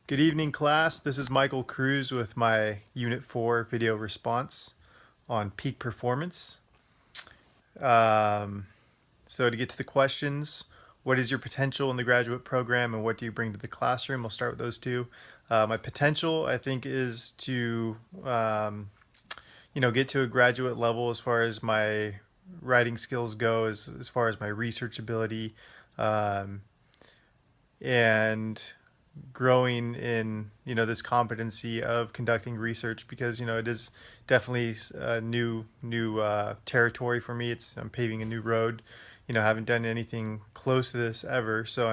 Good evening, class. This is Michael Cruz with my Unit 4 video response on peak performance. Um, so, to get to the questions, what is your potential in the graduate program and what do you bring to the classroom? We'll start with those two. My potential, I think, is to get to a graduate level as far as my writing skills go, as far as my research ability, um, and growing in this competency of conducting research because it is definitely a new territory for me. I'm paving a new road. Haven't done anything close to this ever. So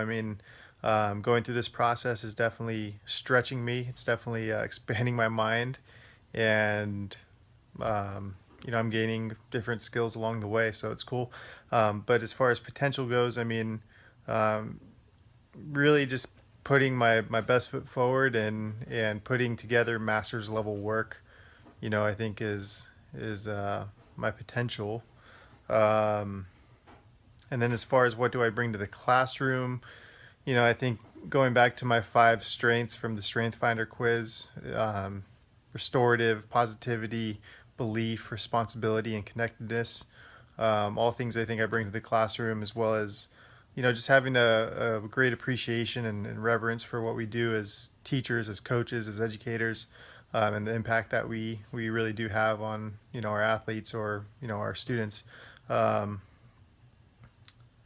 going through this process is definitely stretching me. It's definitely expanding my mind, and I'm gaining different skills along the way. So it's cool. But as far as potential goes, um, really just putting my best foot forward and putting together master's level work, I think is my potential. Um, and then as far as what do I bring to the classroom, I think going back to my 5 strengths from the Strength Finder quiz, restorative, positivity, belief, responsibility, and connectedness. All things I think I bring to the classroom, as well as just having a great appreciation and reverence for what we do as teachers, as coaches, as educators, and the impact that we really do have on our athletes or our students. Um,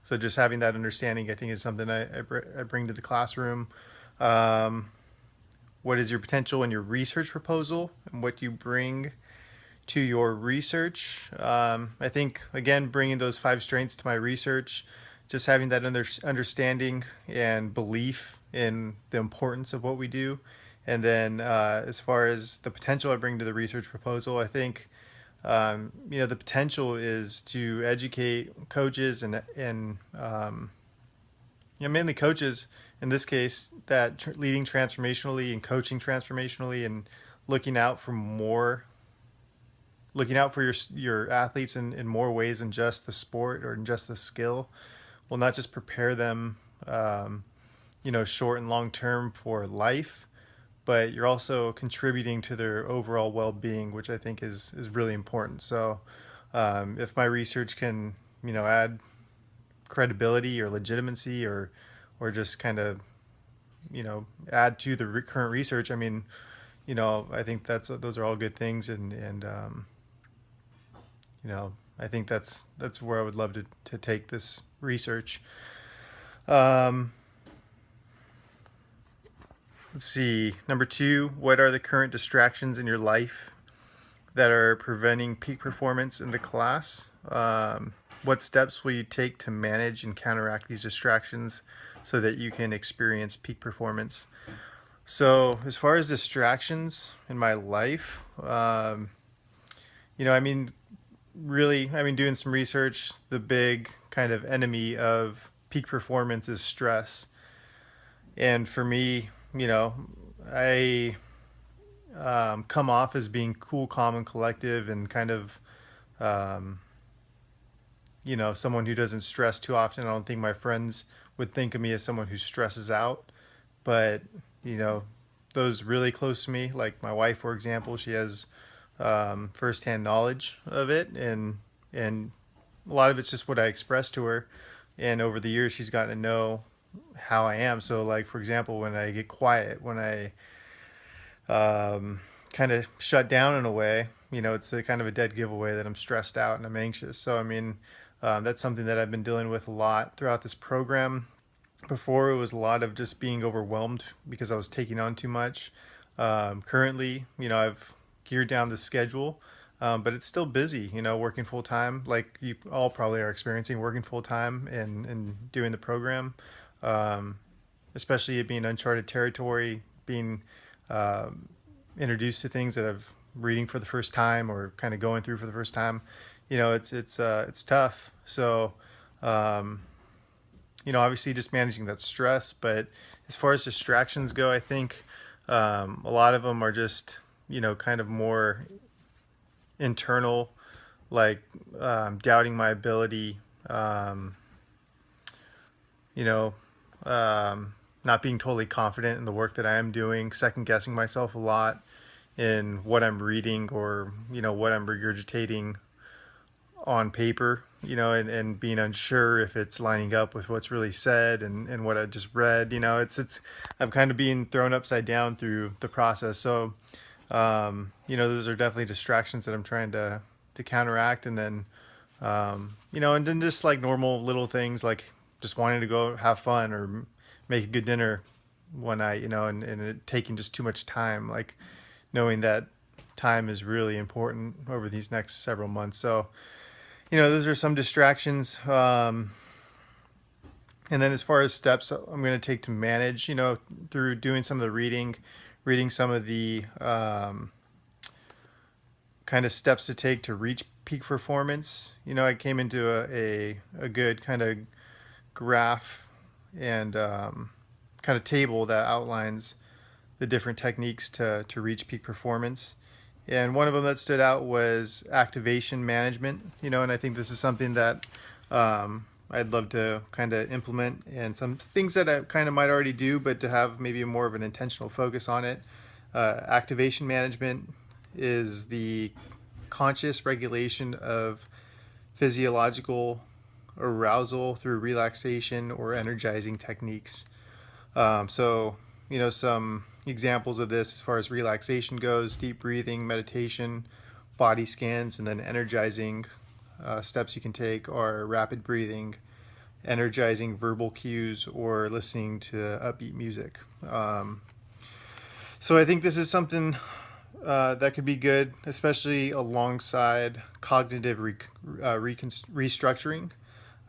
so just having that understanding, I think, is something I bring to the classroom. Um, what is your potential in your research proposal, and what you bring to your research? I think, again, bringing those 5 strengths to my research, just having that understanding and belief in the importance of what we do. And then as far as the potential I bring to the research proposal, I think the potential is to educate coaches and mainly coaches in this case that leading transformationally and coaching transformationally and looking out for more looking out for your athletes in more ways than just the sport or just the skill will not just prepare them short and long term for life, but you're also contributing to their overall well-being, which I think is really important. So if my research can add credibility or legitimacy or just kind of add to the current research, I think those are all good things, and I think that's where I would love to take this research. Um, let's see. Number 2, what are the current distractions in your life that are preventing peak performance in the class? What steps will you take to manage and counteract these distractions so that you can experience peak performance? So, as far as distractions in my life, you know, I mean, doing some research, the big kind of enemy of peak performance is stress. And for me, I come off as being cool, calm, and collective, and kind of, um, someone who doesn't stress too often. I don't think my friends would think of me as someone who stresses out, but, you know, those really close to me, like my wife, for example, she has firsthand knowledge of it, and a lot of it's just what I express to her. And over the years, she's gotten to know how I am. So, like for example, when I get quiet, when I kind of shut down in a way, it's a kind of a dead giveaway that I'm stressed out and I'm anxious. So, that's something that I've been dealing with a lot throughout this program. Before, it was a lot of just being overwhelmed because I was taking on too much. Currently, I've geared down the schedule, but it's still busy, working full time, like you all probably are experiencing, working full time and doing the program, um, especially it being uncharted territory, being um, introduced to things that I've reading for the first time or kind of going through for the first time. It's tough. So, um, obviously just managing that stress. But as far as distractions go, I think a lot of them are just, kind of more internal, like doubting my ability, um, you know, um, not being totally confident in the work that I am doing, second guessing myself a lot in what I'm reading or what I'm regurgitating on paper, and being unsure if it's lining up with what's really said and what I just read. It's I'm kind of being thrown upside down through the process. So those are definitely distractions that I'm trying to counteract. And then and then just like normal little things like just wanting to go have fun or make a good dinner one night, and it taking just too much time, like knowing that time is really important over these next several months. So, those are some distractions. And then as far as steps I'm going to take to manage, through doing some of the reading some of the kind of steps to take to reach peak performance. I came into a good kind of graph and kind of table that outlines the different techniques to reach peak performance. And one of them that stood out was activation management, and I think this is something that I'd love to kind of implement, and some things that I kind of might already do, but to have maybe more of an intentional focus on it. Activation management is the conscious regulation of physiological arousal through relaxation or energizing techniques. So, some examples of this as far as relaxation goes: deep breathing, meditation, body scans, and then energizing steps you can take are rapid breathing, energizing verbal cues, or listening to upbeat music. So I think this is something that could be good, especially alongside cognitive restructuring.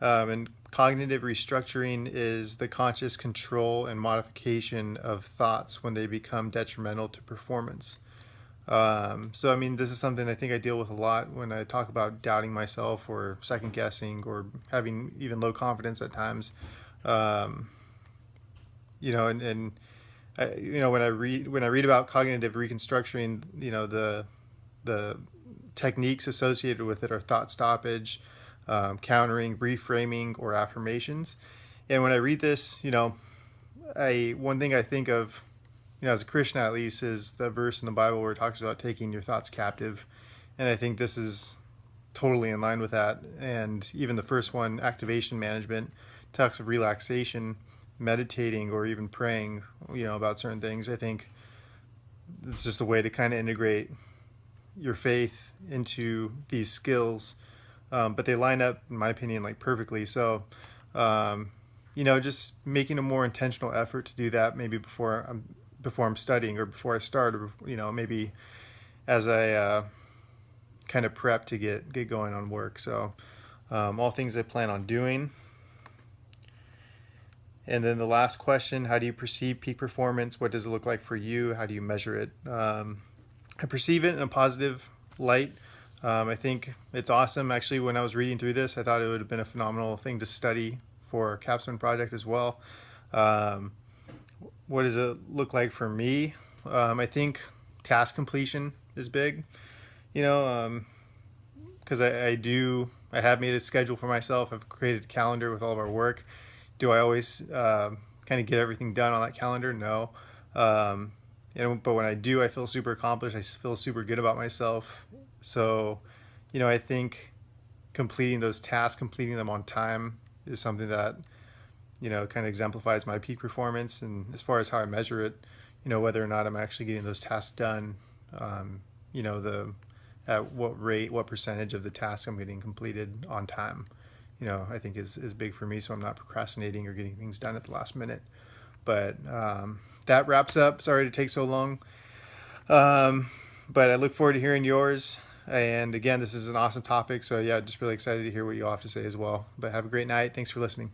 And cognitive restructuring is the conscious control and modification of thoughts when they become detrimental to performance. So, I mean, this is something I think I deal with a lot when I talk about doubting myself or second guessing or having even low confidence at times. And when I read about cognitive reconstructing, the techniques associated with it are thought stoppage, countering, reframing, or affirmations. And when I read this, one thing I think of, as a Christian at least, is the verse in the Bible where it talks about taking your thoughts captive. And I think this is totally in line with that. And even the first one, activation management, talks of relaxation, meditating, or even praying, about certain things. I think it's just a way to kind of integrate your faith into these skills. But they line up, in my opinion, like perfectly. So, just making a more intentional effort to do that maybe before I'm studying or before I start, or, maybe as I kind of prep to get going on work. So all things I plan on doing. And then the last question: how do you perceive peak performance? What does it look like for you? How do you measure it? I perceive it in a positive light. I think it's awesome. Actually, when I was reading through this, I thought it would have been a phenomenal thing to study for a capstone project as well. What does it look like for me? I think task completion is big, because I have made a schedule for myself. I've created a calendar with all of our work. Do I always kind of get everything done on that calendar? No. But when I do, I feel super accomplished. I feel super good about myself. So, I think completing those tasks, completing them on time, is something that, kind of exemplifies my peak performance. And as far as how I measure it, whether or not I'm actually getting those tasks done, at what rate, what percentage of the tasks I'm getting completed on time, I think is big for me. So I'm not procrastinating or getting things done at the last minute. But that wraps up. Sorry to take so long. But I look forward to hearing yours. And again, this is an awesome topic. So yeah, just really excited to hear what you all have to say as well. But have a great night. Thanks for listening.